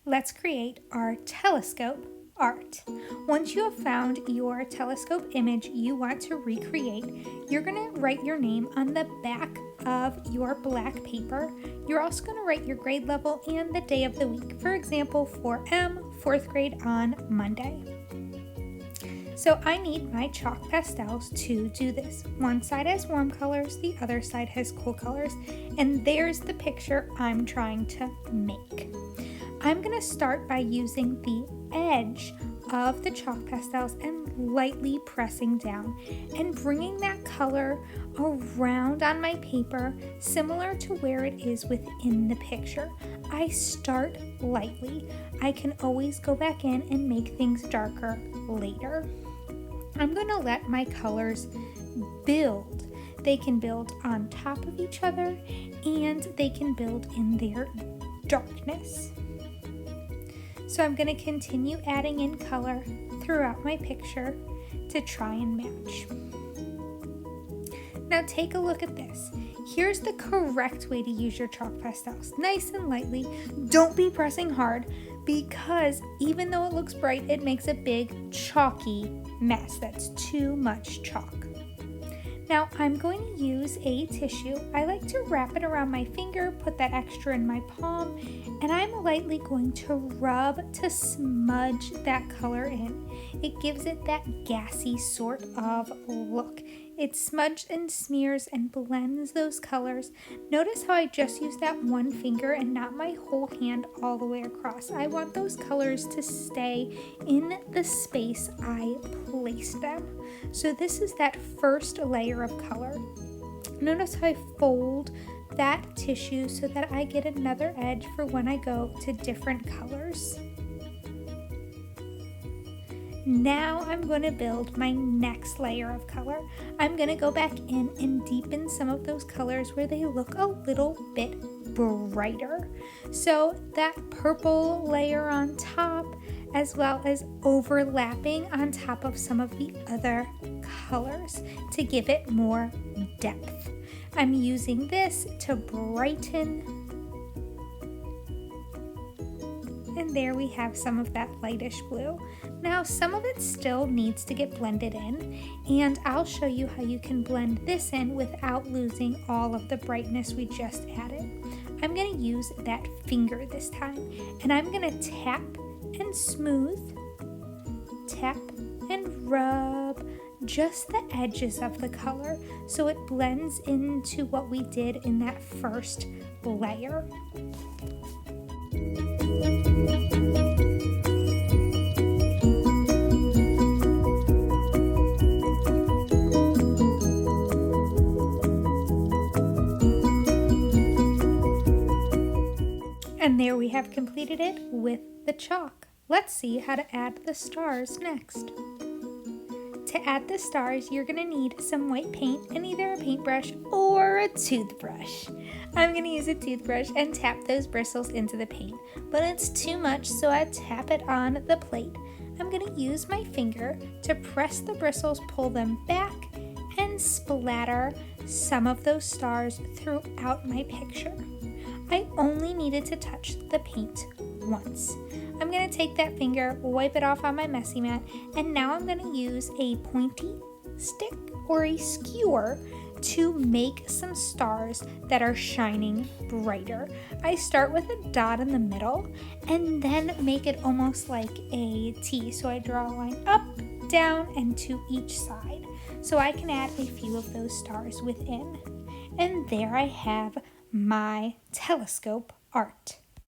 Let's create our telescope art. Once you have found your telescope image you want to recreate, you're going to write your name on the back of your black paper. You're also going to write your grade level and the day of the week. For example, 4M, 4th grade on Monday. So I need my chalk pastels to do this. One side has warm colors, the other side has cool colors, and there's the picture I'm trying to make. I'm going to start by using the edge of the chalk pastels and lightly pressing down and bringing that color around on my paper similar to where it is within the picture. I start lightly. I can always go back in and make things darker later. I'm going to let my colors build. They can build on top of each other and they can build in their darkness. So I'm going to continue adding in color throughout my picture to try and match. Now take a look at this. Here's the correct way to use your chalk pastels. Nice and lightly. Don't be pressing hard because even though it looks bright, it makes a big chalky mess. That's too much chalk. Now I'm going to use a tissue. I like to wrap it around my finger, put that extra in my palm, and I'm lightly going to rub to smudge that color in. It gives it that gassy sort of look. It smudges and smears and blends those colors. Notice how I just used that one finger and not my whole hand all the way across. I want those colors to stay in the space I placed them. So this is that first layer of color. Notice how I fold that tissue so that I get another edge for when I go to different colors. Now I'm going to build my next layer of color. I'm going to go back in and deepen some of those colors where they look a little bit brighter. So that purple layer on top, as well as overlapping on top of some of the other colors to give it more depth. I'm using this to brighten. And there we have some of that lightish blue. Now some of it still needs to get blended in, and I'll show you how you can blend this in without losing all of the brightness we just added. I'm going to use that finger this time, and I'm going to tap and smooth, tap and rub just the edges of the color so it blends into what we did in that first layer. And there we have completed it with the chalk. Let's see how to add the stars next. To add the stars, you're going to need some white paint and either a paintbrush or a toothbrush. I'm going to use a toothbrush and tap those bristles into the paint, but it's too much, so I tap it on the plate. I'm going to use my finger to press the bristles, pull them back, and splatter some of those stars throughout my picture. I only needed to touch the paint once. I'm going to take that finger, wipe it off on my messy mat, and now I'm going to use a pointy stick or a skewer to make some stars that are shining brighter. I start with a dot in the middle and then make it almost like a T. So I draw a line up, down, and to each side. So I can add a few of those stars within. And there I have my telescope art.